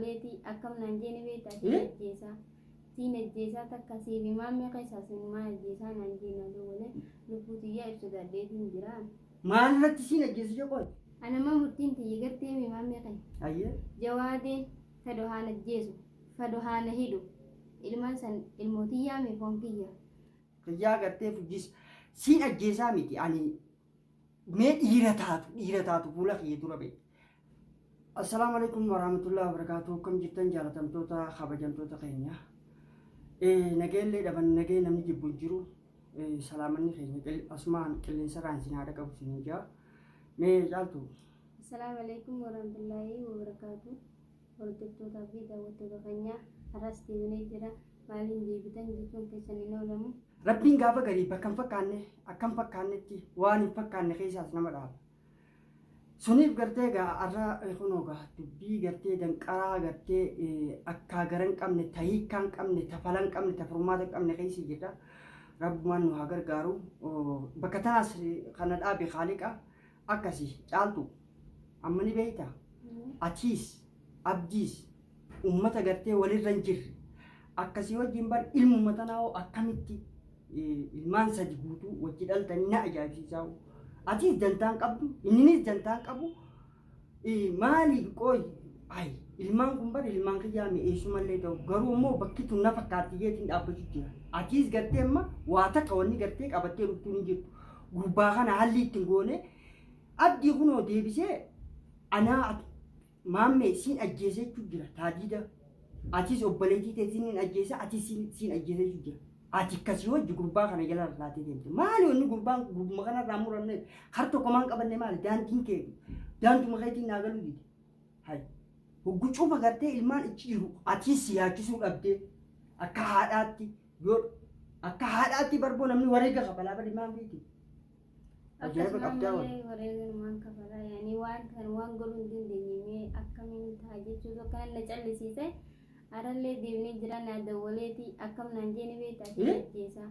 dawwaleeti akkam naan jeeni beektaa siin ajjeesaa. Siin ajjeesaa takka siifi maammee keessaa siin maal ajjeesaa naan jeena dawwalee lubbuu xiyyaa ibsu gaddeetiin jiraan. Maal irratti siin ajjeesu jeqoon? Anama murtiin tiyya gartee mi maammee kan. Ayyee. Jawaadeen fedho haana ajjeesu fedho haana hidhu ilmaan san ilmootiyyaa mi foon kiyya. Kiyyaa gartee fujjis siin ajjeesaa miti ani mee dhiira taatu fuula kiyya dura beeku. Assalamu alaikum warahmatullahi wabarakatuh. Kam jirtan jaalatamtoota kabajamtoota keenya. Nageellee dhaban nagee namni jibbu jiru. Salaamanni keenya asumaan qilleensa irraan siin haadha qabu siin jaa. Mee caaltu. Assalamu alaikum warahmatullahi wabarakatuh. Hordoftoota fi daawwattoota keenya har'as deebinee jira. Maaliin deebitan jechuun keessan hin oolamu. Rabbiin gaafa garii bakka hin fakkaanne akkam fakkaannetti waan hin fakkaanne keessaas nama dhaaba. Suniif gartee har'a kunoo dubbii gartee danqaraa gartee akka gara hin qabne tahiikaa hin qabne tafala hin qabne tafurmaata hin qabne keessa jirra. Rabbumaan nu haa gargaaru. Bakka tanaas kana dhaabe haaliqa akkasii caaltu amma ni beektaa. Atiis abdiis uummata gartee walirra hin jirre akkasii wajjin bar ilmuma tanaa akkamitti ilmaan sadi guutuu wajji dhaltanii na ajaa'ibsiisaa. Atiis dantaan qabdu inninis dantaan qabu maali qooy ay ilmaan kun bar ilmaan kiyyaa mi'eessumallee ta'u garuu immoo bakki tun na fakkaattiyeetiin dhaabbachuu jira. Atiis gartee amma waa takka wanni gartee qabattee dhuftuu ni jirtu. Gurbaa kana haalli ittiin goone abdii kunoo deebisee anaa maammee siin ajjeesee jechuu jira taadiida. Atiis obboleettii ta'e siin ajjeesa atiis siin ajjeesee jechuu jira. Ati akkasii wajji gurbaa kana jala laatee deemte. Maali wanni gurbaan gurbuma kanarraa muranne har tokko maan qabanne maali daantiin kee daantuma keetiin naa galuu dide. Hai hoggu cufa gartee ilmaan ichi jiru atiis siyaachisuu dhabdee akka haadhaatti yoo akka haadhaatti barboo namni wareega kafalaa bari maan beekti. Ajaa'iba qabdaa wal. Wareega maan kafalaa yaani waan godhuu hin dandeenye akkamiin ta'a jechuun akkan na callisiise. Arallee deemnee jira naa dawwaleeti akkam naan jeeni beektaa siin ajjeesaa.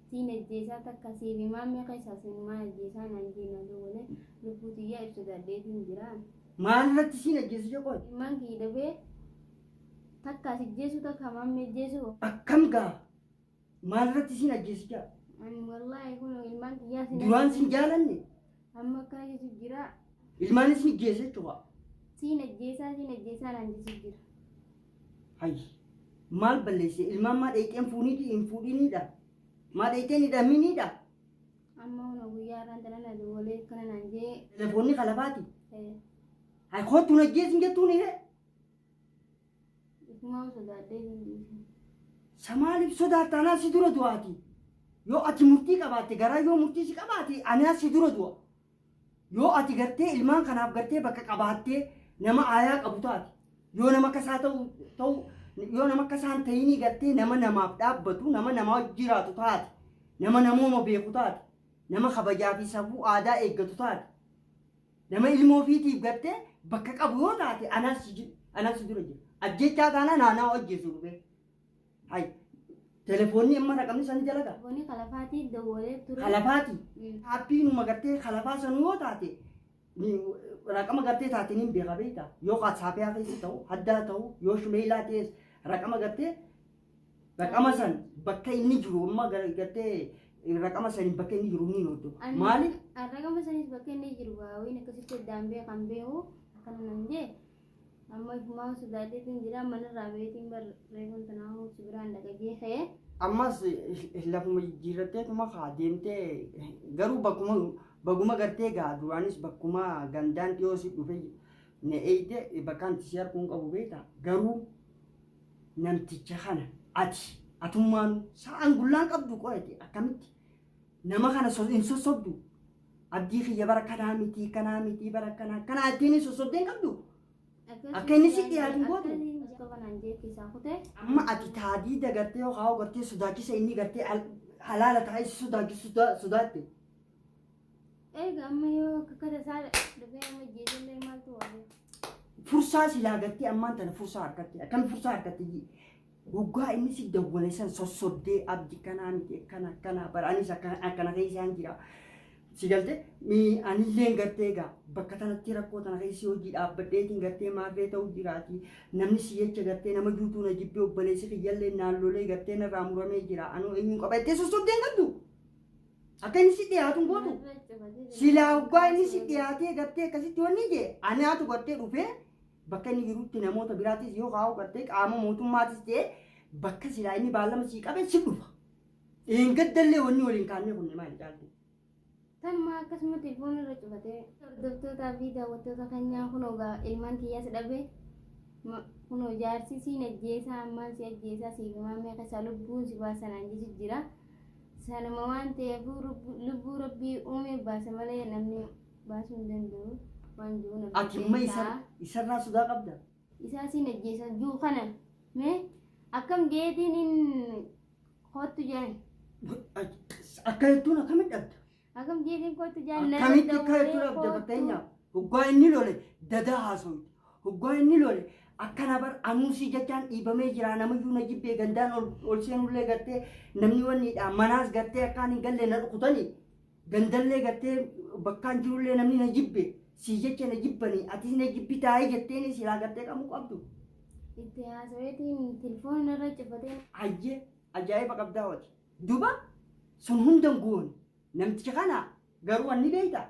Siin ajjeesaa takka siifi maammee keessaa siin maal ajjeesaa naan jeena dawwalee lubbuu xiyyaa ibsu gaddeetiin jiraan. Maal irratti siin ajjeesu jeqoon? Ilmaan kii dhabee takka as ajjeesu takka maammee ajjeesu. Akkam gaa maal irratti siin ajjeesu jaa? Ani wallaahi kun ilmaan kiyyaa siin duraan siin jaalanne? Amma akkana jechuuf jira. Ilmaanis ni ajjeese jechuudha. Siin ajjeesaa naan jechuuf jira. Hai maal balleesse ilmaan maa dheeyxeen fuuniiti hin fuudhiniidha. Maa dheeyxeen hidhaminiidha. Amma huna guyyaa irraan tanana dawwalee kana naan jee. Telefoonni kalabaati. Hai kootuun ajjeesin jettuun hidhe. Isumaa sodaadhee hin dhiise. Samaaliif sodaataanaa si dura du'aati. Yoo ati murtii qabaatte garaa yoo murtii si qabaate anaa si dura du'a. Yoo ati gartee ilmaan kanaaf gartee bakka qabaattee nama aayaa qabu taate. Yoo nama akkasaa ta'u yoo nama akkasaan ta'inii gartee nama namaaf dhaabbatu nama namaa jiraatu taate nama namooma beeku taate nama kabajaa fi safuu aadaa eeggatu taate nama ilmoo ofiitiif gartee bakka qabu yoo taate anaas dura jira. Ajjechaa taana naannoo ajjeesu dhufe. Hai telefoonni amma raqamni san jala gaa. Telefoonni kalafaatii dawwalee ture. Kalafaatii. Haappii numa gartee kalafaa sanuu yoo taate. Raqama gartee taateen hin beeka beektaa yoo qasaafee keessa ta'u haddaa ta'u yoo shumeelaa ta'es raqama gartee raqama san bakka inni jiru amma gartee raqama san bakka inni jiru ni nootu. Maaliif? Raqama sanis bakka inni jiru waawin akkasitti daambee kan beeku akkana nan jee amma ifumaa sodaateetiin jira manarraa beetiin barreeffam tanaa biraan dhagajee ka'ee. Ammas lafuma jijjiirratteetuma kaa deemtee garuu baguma gartee gaa duraanis bakkuma gandaan dhiyoo si dhufe na eeyde bakkaan si arguun qabu beektaa garuu namticha kana atummaan sa'aan gullaan qabdu qo'ate akkamitti nama kana hin sossobdu abdii kiyya bara kanaa miti bara kanaa ittiin sossobdeen qabdu akka inni si dhiyaatu gootu. Amma ati taadii dagartee yookaan gartee sodaachisa inni gartee halaala ta'ee sodaatte. Amma yoo akka tasaa dhufee amma jeesallee maaltu waale. Fursaa silaa gartee ammaan tana fursaa harkatti akkam fursaa harkatti waggaa inni si dawwale san sossobdee abdii kanaa miti kana bara anis akkana keessaan jira. si galte anillee gartee egaa bakka tanatti rakkoo tana keessi hojii dhaabbadheetiin gartee maarree ta'uu jiraati namni si jecha gartee nama juutuu na jibbee obboleessi kiyyallee naannolee gartee narraa muramee jira anuu eenyuun qabattee sosobdeen qabdu akka inni si dhiyaatu gootu silaa hoggaa inni si dhiyaatee gartee akkasitti wanni jee anaatu gartee dhufee bakka inni jirutti namoota biraatis yoo kaa'u gartee qaama mootummaatis ta'e bakka silaa inni baallama sii qabe si dhufa eeggaddallee wanni waliin kaannee kunne maali caalti. Tan maa akkasuma telefoon irra cufatee hordoftootaa fi daawwattoota keenyaa kunoo gaa ilmaan kiyyaas dhabee kunoo jaarsi siin ajjeesaa ammaan si ajjeesaa siifamaa meeqa isaa lubbuun si baasanaan jechu jira. Sanuma waan ta'eef lubbuu rabbii uume baasa malee namni baasuu hin danda'u waan jiru namni. Ati amma isarraa sodaa qabda. Isaa siin ajjeesaa juu kana mee akkam jeetiin hin kottu jedhan. Akka jettuun akkamitti dhabda? Akkam jeetiin kottu jedhan. Akkamitti akka jettuun dhabda fakkeenyaaf hoggaa inni lole dadaa haasawuti. Hoggaa inni lole akkana bar anuusii jechaan dhiibamee jira namayyuu na jibbee gandaan ol seenullee gartee namni wanniidha manaas gartee akkaan hin galle na dhukutanii gandallee gartee bakkaan jirullee namni na jibbe si jecha na jibbanii atis na jibbi taa'ee jetteeni silaa gartee qabu qabdu. Itti haasaweetiin telefoon irra cufatee. Ayyee ajaa'iba qabdaa wati duba sun hundan goone namticha kana garuu anni beeyta.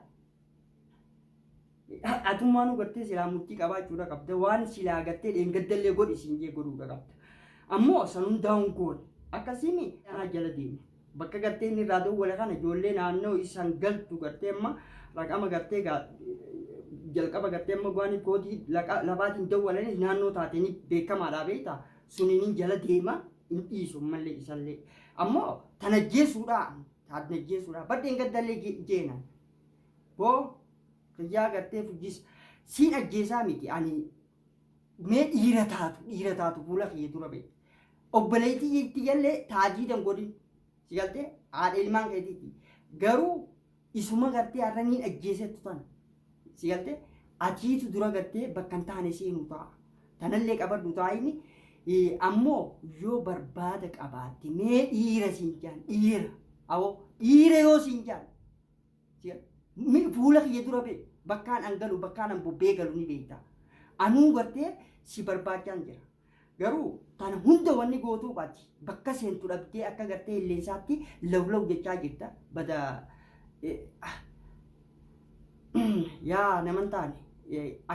Atummaanuu gartee silaa murtii qabaachuudha qabda waan silaa gartee dheengaddallee godhi siin jee godhuudha qabda. Ammoo san hundaa'uun goone akkasiimi kanaa jala deema. Bakka gartee inni irraa dawwala kana ijoollee naannoo isaan galtu gartee amma raqama gartee jalqaba gartee amma goanii koodii labaatiin dawwalanis naannoo taatanii beekamaadhaa beektaa suniin jala deema hin dhiisu mallee isallee. Ammoo tanajjeesuudhaan taatnajjeesuudhaan baddeen gaddallee jeenan. Boo kiyyaa gartee fujjis siin ajjeesaa miti ani mee dhiira taatu fuula kiyya dura beekta. Obboleettii itti jallee taajii dangodin si galtee haadha ilmaan keetiitti garuu isuma gartee har'aniin ajjeesettu tana si galtee atiitu dura gartee bakka hin taane seenuu ta'a. Tanallee qabadhu taa'ini ammoo yoo barbaada qabaatte mee dhiira siin jaan dhiira awoo dhiira yoo siin jaan fuula kiyya dura beeku bakkaan an galu bakkaan an bobbee galu ni beekta. Anuu gartee si barbaachaan jira. Garuu tana hunda wanni gootuu baati bakka seentu dhabdee akka gartee illeensaatti lawlaw jechaa jirta bada yaa naman taane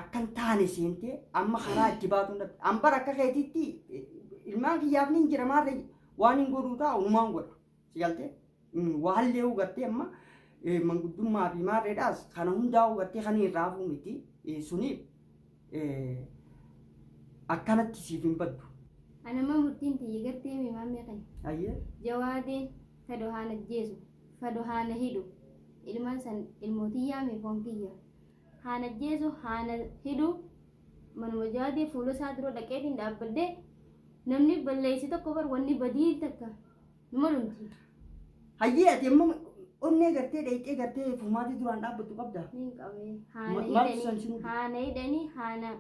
akkan taane seentee amma karaa itti baatuun dhabde. Ambar akka keetiitti ilmaan kiyyaaf ni jira maarree waan hin godhuu ta'a uumaan godha si galtee waan leewu gartee amma manguddummaa fi maarreedhaas kana hundaa'u gartee kan hin raafuu miti suniif akkanatti siif hin baddu. Anama murtiin tiyya gartee miimaan meeqan. Ayyee. Jawaadeen fedho haana jeesu fedho haana hidhu ilmaan san ilmootiyyaa meeqoon kiyya haana jeesu haana hidhu manuma jawaadee fuula isaa dura dhaqeetiin dhaabbadde namni balleessi tokko bar wanni badii takka numa dhumti. Hayyee ati immoo onnee gartee dheeyxee gartee fumaatii duraan dhaabbattu qabda. Niin qabee haana hidhanii haana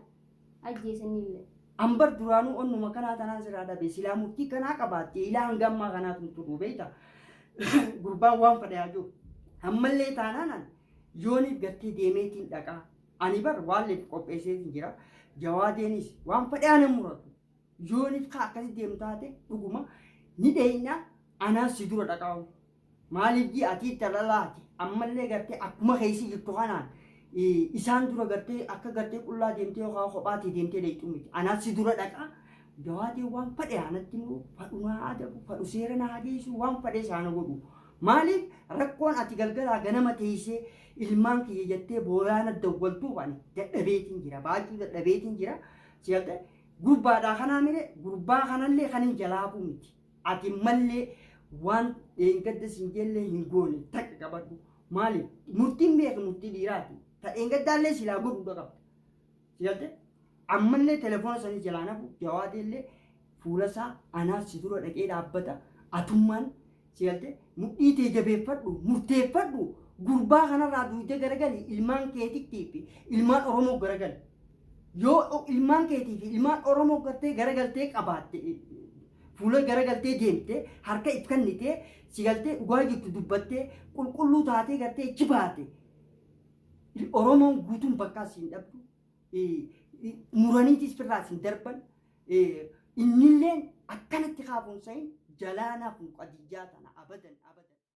ajjeesanillee. Ambar duraanuu onnuma kanaa tanaan sirraa dhabe silaa murtii kanaa qabaatte ilaa hangammaa kanaa turuu beekta. Gurbaan waan fadhaa jiru. Ammallee taanaan yooniif gartee deemeetiin dhaqaa. Ani bar waan leef qopheesseetiin jira. Jawaadeenis waan fadhaa nan muratu. Yooniif kaa akkasii deemu taate dhuguma ni dheeyna anaa si dura dhaqaa. Maaliif jii ati talalaati ammallee gartee akkuma keessi jirtu kanaan isaan dura gartee akka gartee qullaa deemtee yookaan kophaatti deemtee dheeyxu miti. Anaas si dura dhaqaa jawaatee waan fadhe anatti immoo fadhu naa adabu fadhu seera naa adeessu waan fadhe isaana godhu. Maaliif rakkoon ati galgalaa ganama teessee ilmaan kiyya jettee booyaana dawwaltuu ani dadhabeetiin jira baay'ee dadhabeetiin jira. Siyaata gurbaadhaa kanaa mire gurbaa kanallee kan hin jalaafuu miti. Ati mallee waan dheengadda sinjellee hin goone takka qabadhu. Maaliif murtiin beeku murtii dhiiraati. Dheengaddaallee silaa godhuudha qabda. Siyaate ammallee telefoona sanii jalaa nafu jawaadeellee fuula isaa anaaf si dura dhaqee dhaabbata. Atummaan siyaate mudhii tee jabeeffadhu murteeffadhu gurbaa kanarraa duwidee garagali ilmaan keetii fi ilmaan Oromoo garagali. Yoo ilmaan keetii fi ilmaan Oromoo gartee garagaltee qabaatte fuula garagaltee deemtee harka itti kennitee si galtee dhugaa jirtu dubbattee qulqulluu taatee gartee ichi baate Oromoon guutuun bakka siin dhabdu muraniitis firraa siin darban innilleen akkanatti kaafuun sayin jalaanaaf qadiyyaa tana abadan.